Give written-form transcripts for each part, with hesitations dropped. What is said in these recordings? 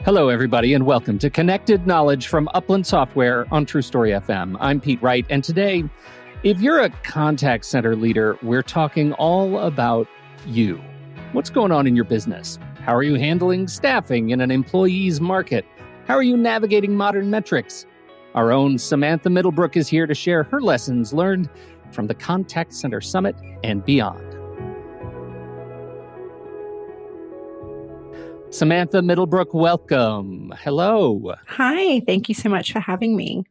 Hello, everybody, and welcome to Connected Knowledge from Upland Software on True Story FM. I'm Pete Wright, and today, if you're a contact center leader, we're talking all about you. What's going on in your business? How are you handling staffing in an employee's market? How are you navigating modern metrics? Our own Samantha Middlebrook is here to share her lessons learned from the Contact Center Summit and beyond. Samantha Middlebrook, welcome. Hello. Hi, thank you so much for having me.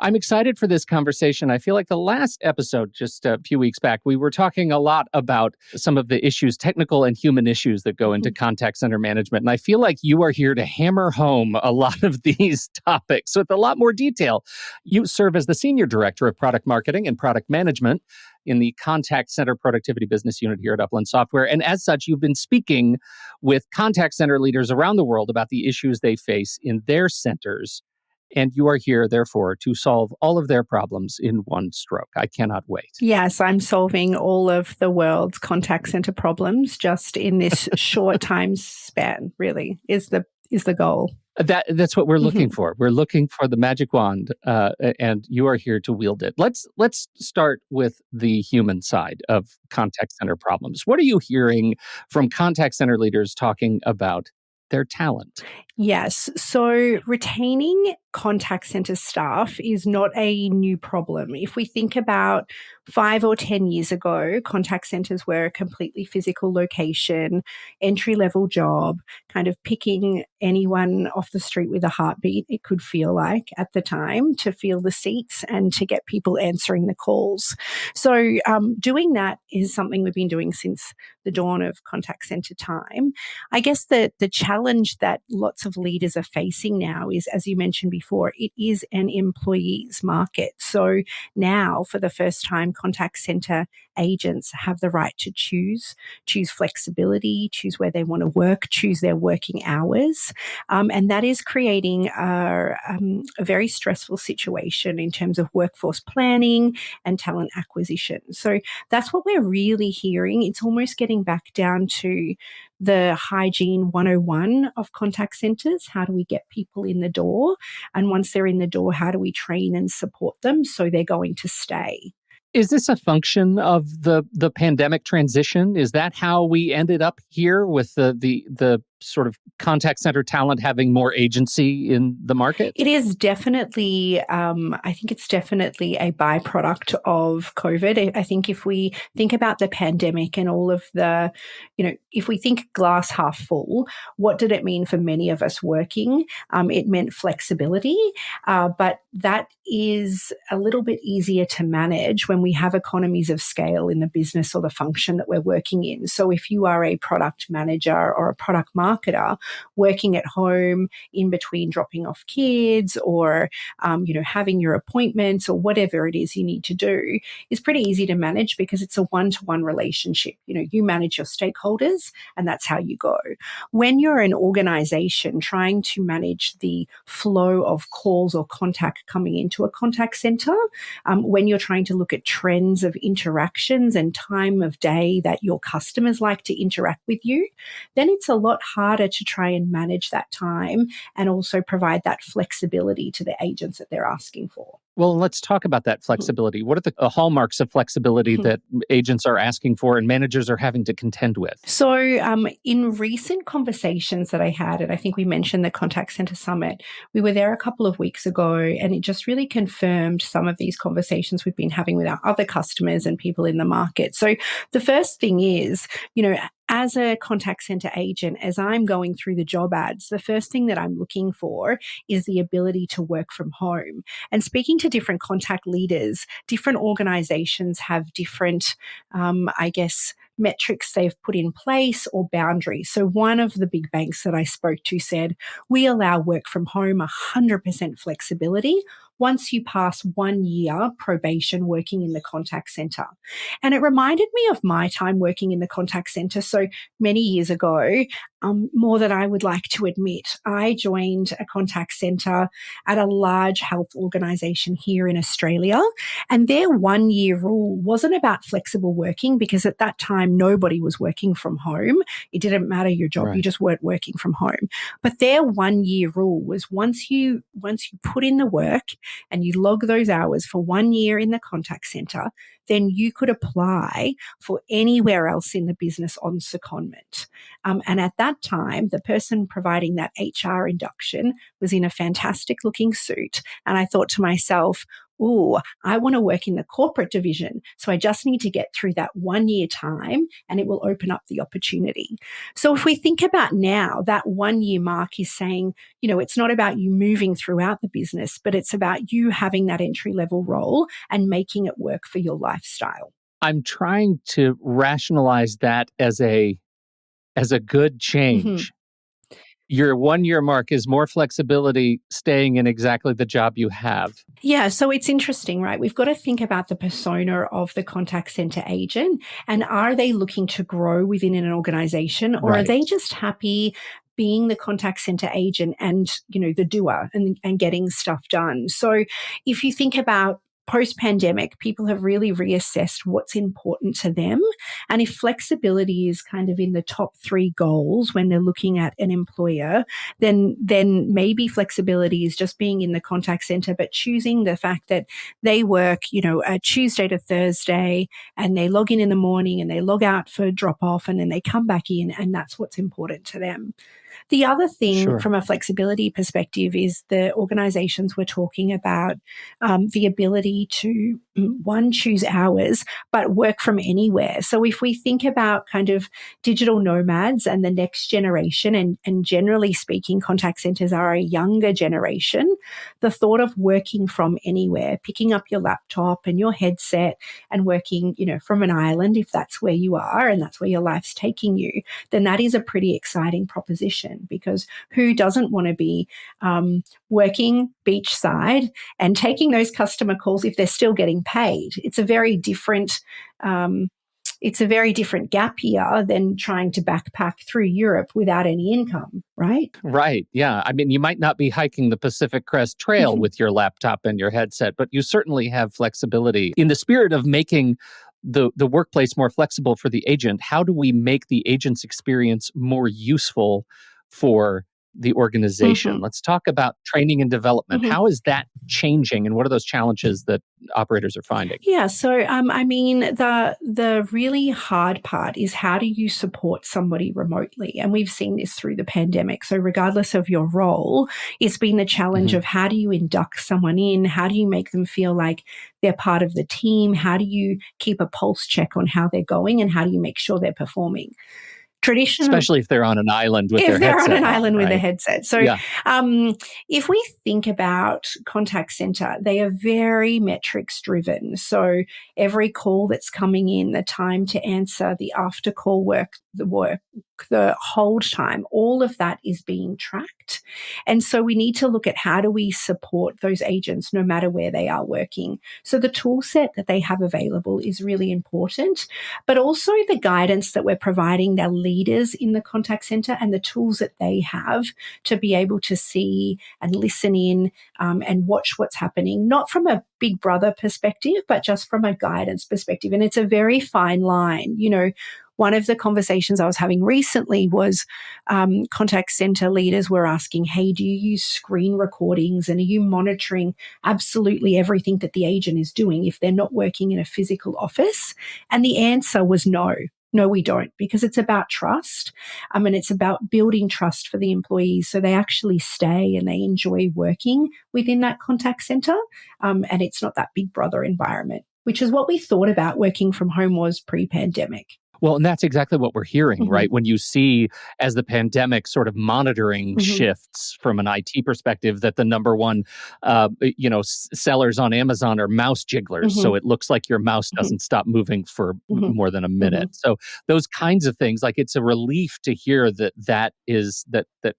I'm excited for this conversation. I feel like the last episode, just a few weeks back, we were talking a lot about some of the issues, technical and human issues that go into contact center management. And I feel like you are here to hammer home a lot of these topics with a lot more detail. You serve as the Senior Director of Product Marketing and Product Management in the Contact Center Productivity Business Unit here at Upland Software. And as such, you've been speaking with contact center leaders around the world about the issues they face in their centers. And you are here, therefore, to solve all of their problems in one stroke. I cannot wait. Yes, I'm solving all of the world's contact center problems just in this short time span, really, is the goal. That's what we're looking for. We're looking for the magic wand, and you are here to wield it. Let's start with the human side of contact center problems. What are you hearing from contact center leaders talking about their talent? Yes. So retaining contact center staff is not a new problem. If we think about 5 or 10 years ago, contact centers were a completely physical location, entry-level job, kind of picking anyone off the street with a heartbeat, it could feel like at the time, to fill the seats and to get people answering the calls. So doing that is something we've been doing since the dawn of contact center time. I guess the challenge that lots of leaders are facing now is, as you mentioned before, it is an employee's market. So now, for the first time, contact center agents have the right to choose flexibility, choose where they want to work, choose their working hours. And that is creating a very stressful situation in terms of workforce planning and talent acquisition. So that's what we're really hearing. It's almost getting back down to the hygiene 101 of contact centers. How do we get people in the door? And once they're in the door, how do we train and support them so they're going to stay? Is this a function of the pandemic transition? Is that how we ended up here with the sort of contact center talent having more agency in the market? It is definitely, I think it's definitely a byproduct of COVID. I think if we think about the pandemic and all of the, if we think glass half full, what did it mean for many of us working? It meant flexibility, but that is a little bit easier to manage when we have economies of scale in the business or the function that we're working in. So if you are a product manager or a product marketer working at home in between dropping off kids or, having your appointments or whatever it is you need to do, is pretty easy to manage because it's a one-to-one relationship. You manage your stakeholders and that's how you go. When you're an organization trying to manage the flow of calls or contact coming into a contact center, when you're trying to look at trends of interactions and time of day that your customers like to interact with you, then it's a lot harder to try and manage that time and also provide that flexibility to the agents that they're asking for. Well, let's talk about that flexibility. What are the hallmarks of flexibility that agents are asking for and managers are having to contend with? So in recent conversations that I had, and I think we mentioned the Contact Center Summit, we were there a couple of weeks ago, and it just really confirmed some of these conversations we've been having with our other customers and people in the market. So the first thing is, as a contact center agent, as I'm going through the job ads, the first thing that I'm looking for is the ability to work from home. And speaking to different contact leaders, different organizations have different, metrics they've put in place or boundaries. So one of the big banks that I spoke to said, we allow work from home 100% flexibility once you pass 1 year probation working in the contact center. And it reminded me of my time working in the contact center. So many years ago, more than I would like to admit. I joined a contact center at a large health organization here in Australia, and their 1-year rule wasn't about flexible working, because at that time nobody was working from home. It didn't matter your job, you just weren't working from home. But their 1-year rule was once you put in the work and you log those hours for 1 year in the contact center, then you could apply for anywhere else in the business on secondment. And at that time, the person providing that HR induction was in a fantastic looking suit. And I thought to myself, oh, I want to work in the corporate division. So I just need to get through that 1 year time and it will open up the opportunity. So if we think about now, that 1 year mark is saying, it's not about you moving throughout the business, but it's about you having that entry level role and making it work for your lifestyle. I'm trying to rationalize that as a good change. Your 1 year mark is more flexibility staying in exactly the job you have. Yeah, so it's interesting, right? We've got to think about the persona of the contact center agent, and are they looking to grow within an organization, or are they just happy being the contact center agent and, the doer and getting stuff done? So if you think about post-pandemic, people have really reassessed what's important to them. And if flexibility is kind of in the top 3 goals when they're looking at an employer, then maybe flexibility is just being in the contact center, but choosing the fact that they work, a Tuesday to Thursday, and they log in the morning and they log out for drop off, and then they come back in, and that's what's important to them. The other thing from a flexibility perspective is the organizations were talking about the ability to, one, choose hours, but work from anywhere. So if we think about kind of digital nomads and the next generation, and generally speaking, contact centers are a younger generation, the thought of working from anywhere, picking up your laptop and your headset and working, from an island, if that's where you are and that's where your life's taking you, then that is a pretty exciting proposition, because who doesn't want to be working beachside and taking those customer calls if they're still getting paid? It's a very different gap year than trying to backpack through Europe without any income, right? Right. Yeah. I mean, you might not be hiking the Pacific Crest Trail with your laptop and your headset, but you certainly have flexibility. In the spirit of making the workplace more flexible for the agent, how do we make the agent's experience more useful for the organization? Let's talk about training and development. How is that changing, and what are those challenges that operators are finding? Yeah, so the really hard part is, how do you support somebody remotely? And we've seen this through the pandemic. So regardless of your role, it's been the challenge of, how do you induct someone in? How do you make them feel like they're part of the team? How do you keep a pulse check on how they're going, and how do you make sure they're performing? Especially if they're on an island with their headset. If they're on an island with their headset. So if we think about contact center, they are very metrics driven. So every call that's coming in, the time to answer, the after call work, the hold time, all of that is being tracked. And so we need to look at, how do we support those agents no matter where they are working? So the tool set that they have available is really important, but also the guidance that we're providing their leaders in the contact center, and the tools that they have to be able to see and listen in and watch what's happening, not from a big brother perspective, but just from a guidance perspective. And it's a very fine line. One of the conversations I was having recently was contact center leaders were asking, hey, do you use screen recordings, and are you monitoring absolutely everything that the agent is doing if they're not working in a physical office? And the answer was no. No, we don't, because it's about trust. And it's about building trust for the employees so they actually stay and they enjoy working within that contact center. And it's not that big brother environment, which is what we thought about working from home was pre-pandemic. Well, and that's exactly what we're hearing, right? When you see, as the pandemic sort of monitoring shifts from an IT perspective, that the number one, sellers on Amazon are mouse jigglers. So it looks like your mouse doesn't stop moving for more than a minute. So those kinds of things, like, it's a relief to hear that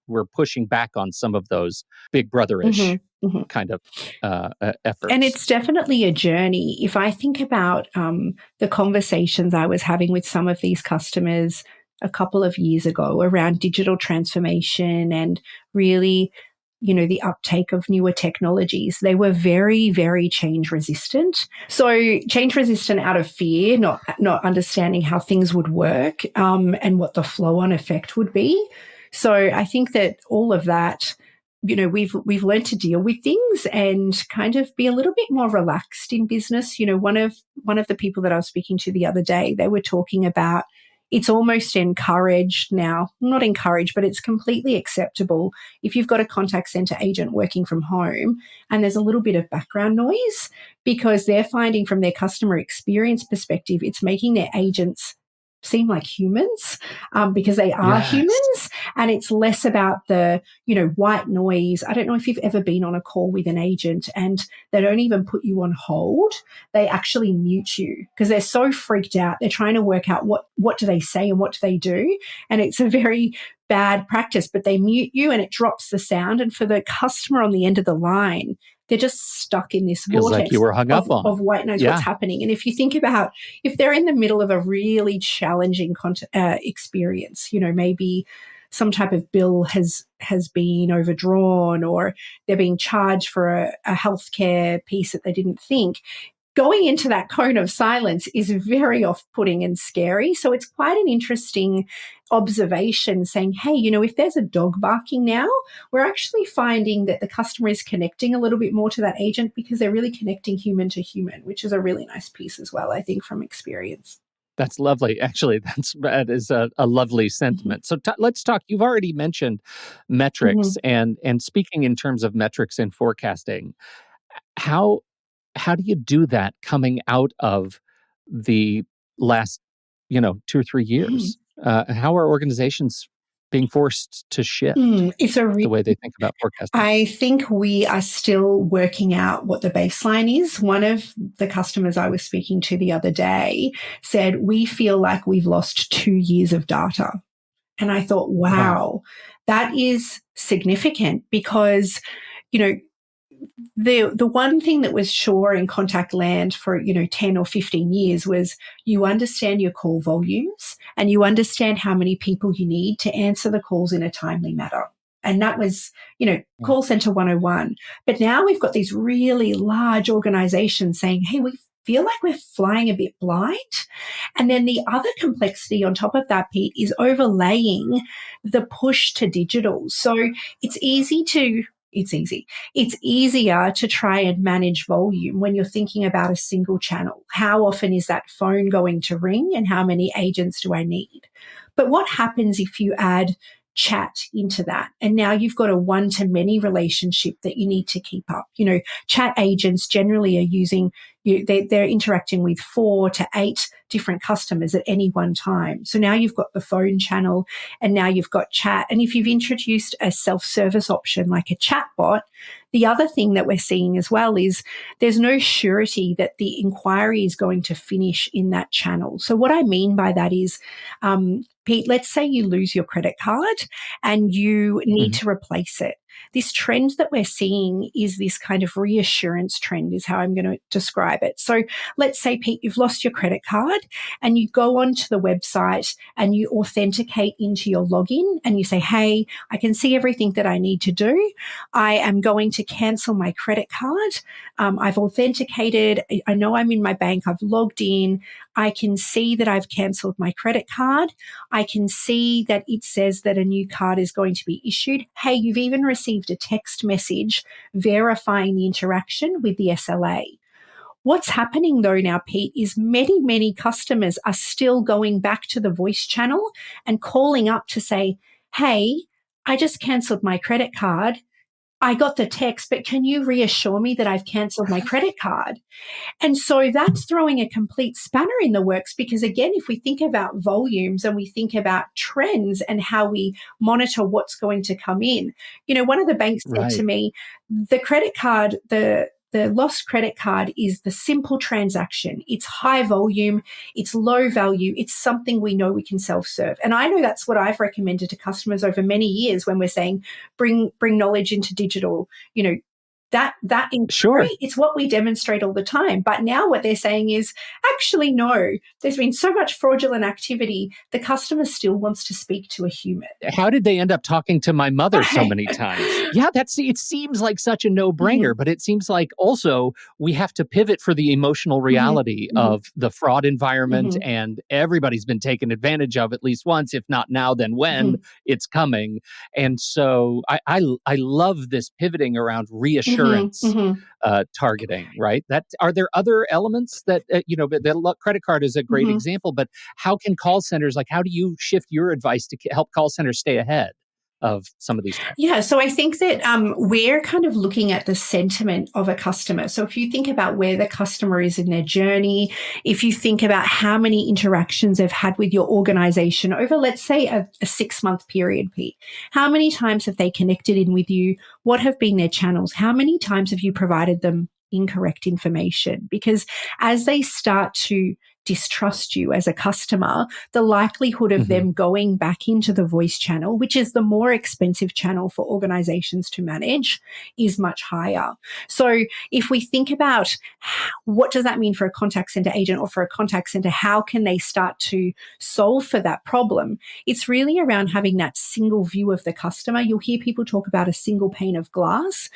we're pushing back on some of those big brother-ish kind of efforts. And it's definitely a journey. If I think about the conversations I was having with some of these customers a couple of years ago around digital transformation and really, the uptake of newer technologies, they were very, very change resistant. So change resistant out of fear, not understanding how things would work, and what the flow on effect would be. So I think that all of that, we've learned to deal with things and kind of be a little bit more relaxed in business. One of the people that I was speaking to the other day, they were talking about it's almost encouraged now, not encouraged, but it's completely acceptable if you've got a contact center agent working from home and there's a little bit of background noise, because they're finding from their customer experience perspective, it's making their agents seem like humans, because they are humans, and it's less about the, white noise. I don't know if you've ever been on a call with an agent and they don't even put you on hold. They actually mute you because they're so freaked out. They're trying to work out what do they say and what do they do. And it's a very bad practice, but they mute you and it drops the sound. And for the customer on the end of the line, they're just stuck in this Feels vortex like you were hung up on. of white noise, what's happening. And if you think about if they're in the middle of a really challenging experience, maybe some type of bill has been overdrawn or they're being charged for a healthcare piece that they didn't think. Going into that cone of silence is very off-putting and scary. So it's quite an interesting observation saying, hey, if there's a dog barking now, we're actually finding that the customer is connecting a little bit more to that agent because they're really connecting human to human, which is a really nice piece as well, I think, from experience. That's lovely. Actually, that is a lovely sentiment. So let's talk. You've already mentioned metrics, and speaking in terms of metrics and forecasting, how do you do that coming out of the last, 2 or 3 years? How are organizations being forced to shift the way they think about forecasting? I think we are still working out what the baseline is. One of the customers I was speaking to the other day said, we feel like we've lost 2 years of data. And I thought, wow, that is significant because, the one thing that was sure in contact land for 10 or 15 years was you understand your call volumes and you understand how many people you need to answer the calls in a timely manner. And that was, call center 101. But now we've got these really large organizations saying, hey, we feel like we're flying a bit blind. And then the other complexity on top of that, Pete, is overlaying the push to digital. So it's easier to try and manage volume when you're thinking about a single channel. How often is that phone going to ring and how many agents do I need? But what happens if you add chat into that? And now you've got a one-to-many relationship that you need to keep up. Chat agents generally are using, they're interacting with 4 to 8 different customers at any one time. So now you've got the phone channel and now you've got chat. And if you've introduced a self-service option like a chat bot, the other thing that we're seeing as well is there's no surety that the inquiry is going to finish in that channel. So what I mean by that is, Pete, let's say you lose your credit card and you need to replace it. This trend that we're seeing is this kind of reassurance trend is how I'm going to describe it. So let's say, Pete, you've lost your credit card and you go onto the website and you authenticate into your login and you say, hey, I can see everything that I need to do. I am going to cancel my credit card. I've authenticated. I know I'm in my bank. I've logged in. I can see that I've cancelled my credit card. I can see that it says that a new card is going to be issued. Hey, you've even received a text message verifying the interaction with the SLA. What's happening though now, Pete, is many, many customers are still going back to the voice channel and calling up to say, hey, I just cancelled my credit card. I got the text, but can you reassure me that I've cancelled my credit card? And so that's throwing a complete spanner in the works because, again, if we think about volumes and we think about trends and how we monitor what's going to come in, one of the banks said to me, the credit card, the lost credit card is the simple transaction. It's high volume. It's low value. It's something we know we can self-serve. And I know that's what I've recommended to customers over many years when we're saying bring knowledge into digital. That in Sure. theory, it's what we demonstrate all the time. But now what they're saying is, actually, no, there's been so much fraudulent activity, the customer still wants to speak to a human. How did they end up talking to my mother so many times? Yeah, it seems like such a no-brainer, but it seems like also we have to pivot for the emotional reality of the fraud environment, and everybody's been taken advantage of at least once, if not now, then when it's coming. And so I love this pivoting around reassurance targeting, right? Are there other elements that, the credit card is a great example, but how can call centers, how do you shift your advice to help call centers stay ahead of some of these trends? Yeah, so I think that we're kind of looking at the sentiment of a customer. So if you think about where the customer is in their journey, if you think about how many interactions they've had with your organization over, let's say, a 6-month period, Pete, how many times have they connected in with you? What have been their channels? How many times have you provided them incorrect information? Because as they start to distrust you as a customer, the likelihood of them going back into the voice channel, which is the more expensive channel for organizations to manage, is much higher. So if we think about what does that mean for a contact center agent or for a contact center, how can they start to solve for that problem? It's really around having that single view of the customer. You'll hear people talk about a single pane of glass.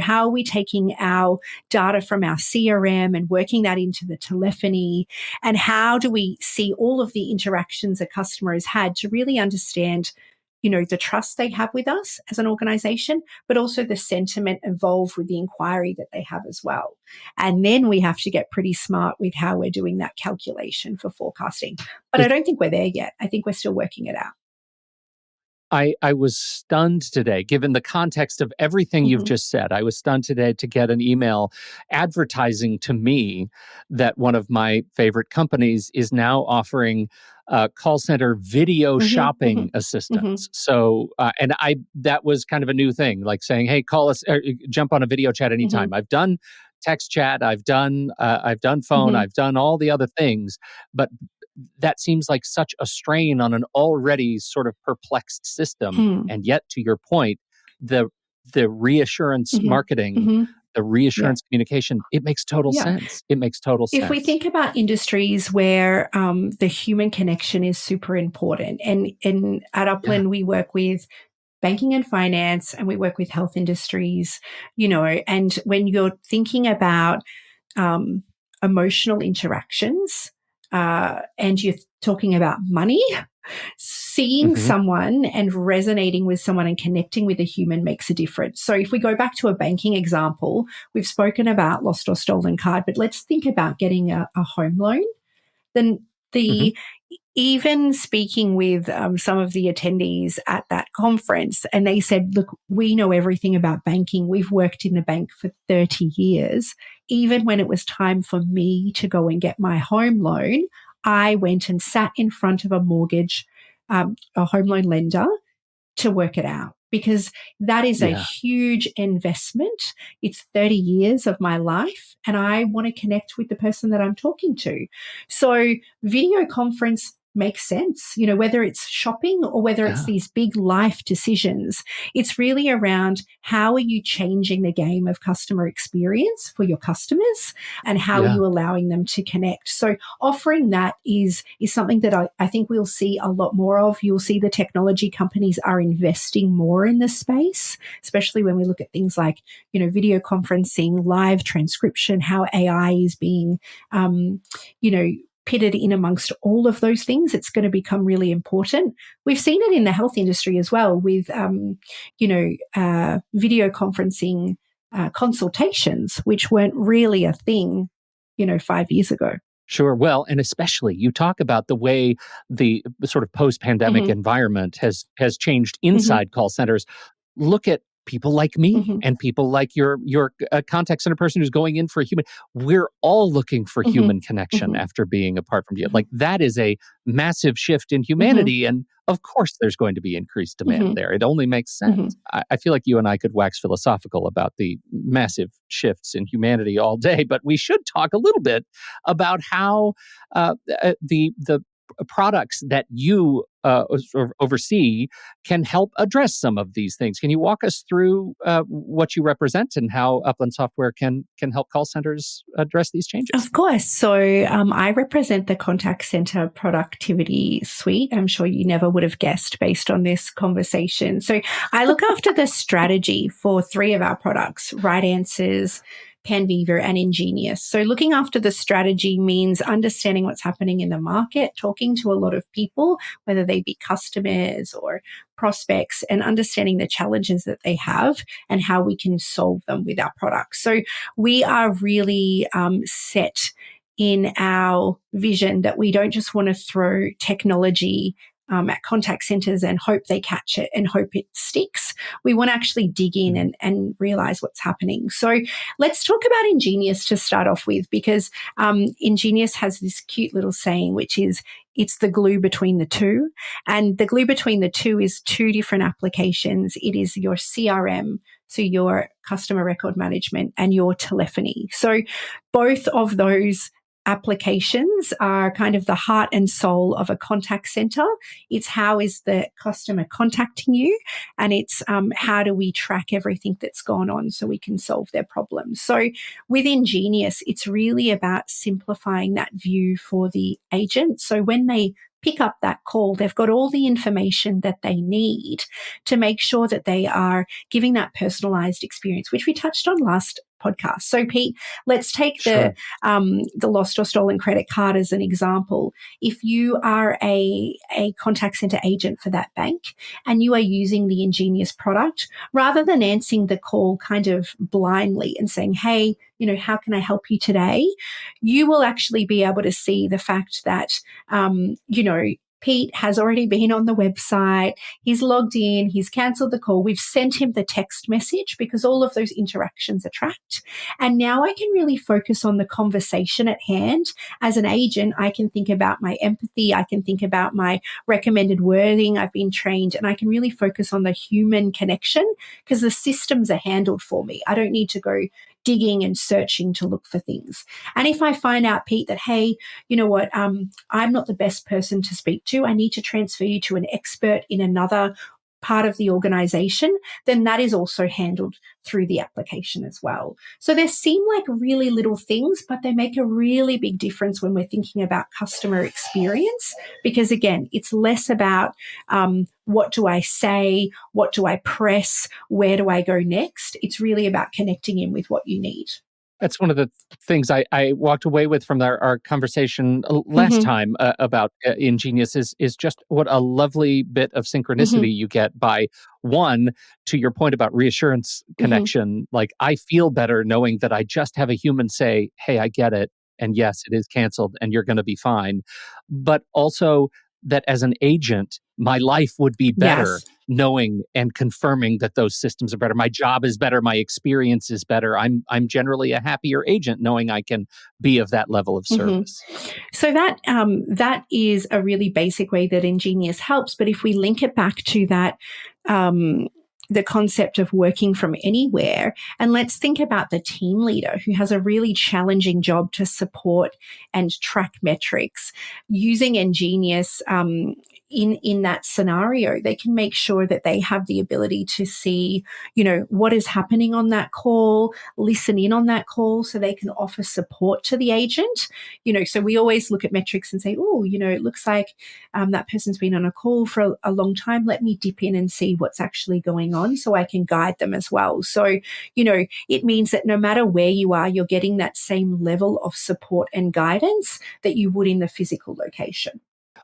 How are we taking our data from our CRM and working that into the telephony? And how do we see all of the interactions a customer has had to really understand, the trust they have with us as an organization, but also the sentiment involved with the inquiry that they have as well. And then we have to get pretty smart with how we're doing that calculation for forecasting. But I don't think we're there yet. I think we're still working it out. I was stunned today, given the context of everything you've just said. I was stunned today to get an email advertising to me that one of my favorite companies is now offering call center video shopping assistance. So, that was kind of a new thing, like saying, "Hey, call us, jump on a video chat anytime." I've done text chat, I've done phone, I've done all the other things, but that seems like such a strain on an already sort of perplexed system. And yet, to your point, the reassurance marketing, the reassurance communication, it makes total sense. It makes total sense. If we think about industries where the human connection is super important, and at Upland we work with banking and finance, and we work with health industries, and when you're thinking about emotional interactions, and you're talking about money, seeing someone and resonating with someone and connecting with a human makes a difference. So if we go back to a banking example, we've spoken about lost or stolen card, but let's think about getting a home loan. Then even speaking with some of the attendees at that conference, and they said, look, we know everything about banking. We've worked in the bank for 30 years. Even when it was time for me to go and get my home loan, I went and sat in front of a home loan lender to work it out, because that is a huge investment. It's 30 years of my life, and I want to connect with the person that I'm talking to. So video conference makes sense, whether it's shopping or whether it's these big life decisions. It's really around how are you changing the game of customer experience for your customers, and how are you allowing them to connect? So offering that is something that I think we'll see a lot more of. You'll see the technology companies are investing more in this space, especially when we look at things like, video conferencing, live transcription, how AI is being, pitted in amongst all of those things. It's going to become really important. We've seen it in the health industry as well with, video conferencing consultations, which weren't really a thing, 5 years ago. Sure. Well, and especially you talk about the way the sort of post-pandemic environment has changed inside call centers. Look at people like me and people like your contact center person who's going in for a human. We're all looking for human connection after being apart from you. Like, that is a massive shift in humanity. And of course, there's going to be increased demand there. It only makes sense. I feel like you and I could wax philosophical about the massive shifts in humanity all day, but we should talk a little bit about how the products that you oversee can help address some of these things. Can you walk us through what you represent and how Upland Software can help call centers address these changes? Of course. So I represent the contact center productivity suite. I'm sure you never would have guessed based on this conversation. So I look after the strategy for 3 of our products: Right Answers, Panviva, and Ingenious. So looking after the strategy means understanding what's happening in the market, talking to a lot of people, whether they be customers or prospects, and understanding the challenges that they have and how we can solve them with our products. So we are really set in our vision that we don't just want to throw technology at contact centers and hope they catch it and hope it sticks. We want to actually dig in and realize what's happening. So let's talk about Ingenious to start off with, because Ingenious has this cute little saying, which is, it's the glue between the two. And the glue between the two is 2 different applications. It is your CRM, so your customer record management, and your telephony. So both of those applications are kind of the heart and soul of a contact center. It's how is the customer contacting you, and it's how do we track everything that's gone on so we can solve their problems. So with Ingenious, it's really about simplifying that view for the agent. So when they pick up that call, they've got all the information that they need to make sure that they are giving that personalized experience, which we touched on last podcast. So Pete, let's take the lost or stolen credit card as an example. If you are a contact center agent for that bank and you are using the Ingenious product, rather than answering the call kind of blindly and saying, hey, how can I help you today? You will actually be able to see the fact that, Pete has already been on the website. He's logged in. He's cancelled the call. We've sent him the text message because all of those interactions are tracked. And now I can really focus on the conversation at hand. As an agent, I can think about my empathy. I can think about my recommended wording. I've been trained, and I can really focus on the human connection because the systems are handled for me. I don't need to go digging and searching to look for things. And if I find out, Pete, that, hey, you know what, I'm not the best person to speak to, I need to transfer you to an expert in another part of the organization, then that is also handled through the application as well. So they seem like really little things, but they make a really big difference when we're thinking about customer experience, because again, it's less about what do I say, what do I press, where do I go next? It's really about connecting in with what you need. That's one of the things I walked away with from our conversation last time about Ingenious is just what a lovely bit of synchronicity you get by, one, to your point about reassurance connection. Like, I feel better knowing that I just have a human say, hey, I get it. And yes, it is canceled and you're going to be fine. But also that as an agent, my life would be better knowing and confirming that those systems are better. My job is better. My experience is better. I'm generally a happier agent knowing I can be of that level of service. So that is a really basic way that Ingenious helps. But if we link it back to that, the concept of working from anywhere. And let's think about the team leader who has a really challenging job to support and track metrics. Using Ingenious in that scenario, they can make sure that they have the ability to see, what is happening on that call, listen in on that call so they can offer support to the agent. So we always look at metrics and say, oh, it looks like that person's been on a call for a long time. Let me dip in and see what's actually going on so I can guide them as well. So, it means that no matter where you are, you're getting that same level of support and guidance that you would in the physical location.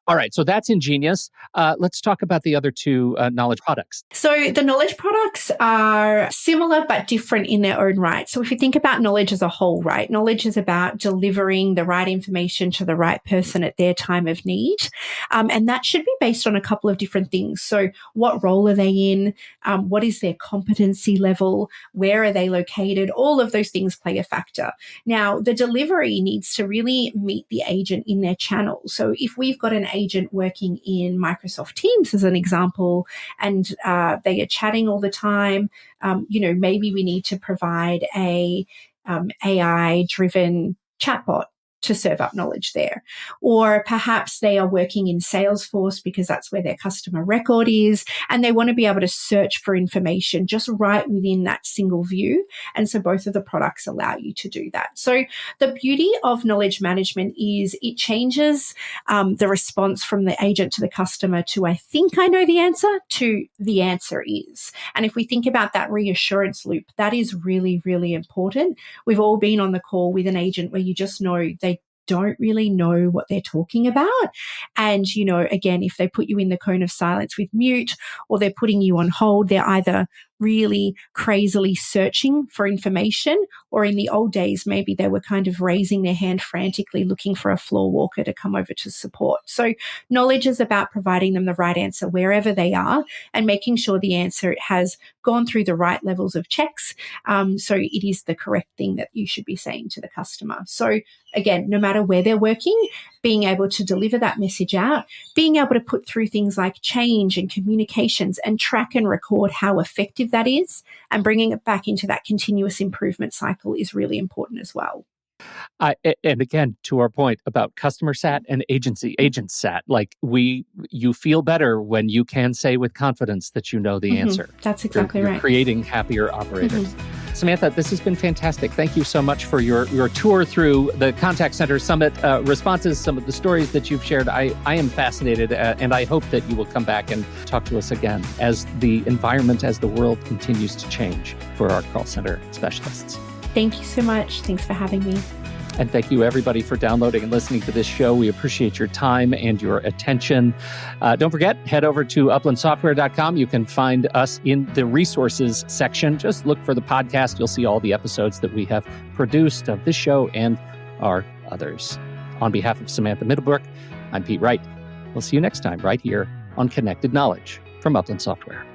All right, so that's Ingenious. Let's talk about the other 2 knowledge products. So the knowledge products are similar but different in their own right. So if you think about knowledge as a whole, right, knowledge is about delivering the right information to the right person at their time of need. And that should be based on a couple of different things. So what role are they in? What is their competency level? Where are they located? All of those things play a factor. Now, the delivery needs to really meet the agent in their channel. So if we've got an agent working in Microsoft Teams as an example, and they are chatting all the time, maybe we need to provide a AI-driven chatbot to serve up knowledge there. Or perhaps they are working in Salesforce because that's where their customer record is, and they want to be able to search for information just right within that single view. And so both of the products allow you to do that. So the beauty of knowledge management is it changes the response from the agent to the customer to, I think I know the answer, to the answer is. And if we think about that reassurance loop, that is really, really important. We've all been on the call with an agent where you just know they don't really know what they're talking about. And, you know, again, if they put you in the cone of silence with mute or they're putting you on hold, they're either really crazily searching for information, or in the old days, maybe they were kind of raising their hand frantically looking for a floor walker to come over to support. So knowledge is about providing them the right answer wherever they are and making sure the answer has gone through the right levels of checks. So it is the correct thing that you should be saying to the customer. So again, no matter where they're working, being able to deliver that message out, being able to put through things like change and communications and track and record how effective that is, and bringing it back into that continuous improvement cycle is really important as well. And again, to our point about customer sat and agent sat, like you feel better when you can say with confidence that you know the answer. That's exactly you're right. Creating happier operators. Samantha, this has been fantastic. Thank you so much for your tour through the Contact Center Summit responses, some of the stories that you've shared. I am fascinated, and I hope that you will come back and talk to us again as the environment, as the world continues to change for our call center specialists. Thank you so much. Thanks for having me. And thank you, everybody, for downloading and listening to this show. We appreciate your time and your attention. Don't forget, head over to uplandsoftware.com. You can find us in the resources section. Just look for the podcast. You'll see all the episodes that we have produced of this show and our others. On behalf of Samantha Middlebrook, I'm Pete Wright. We'll see you next time right here on Connected Knowledge from Upland Software.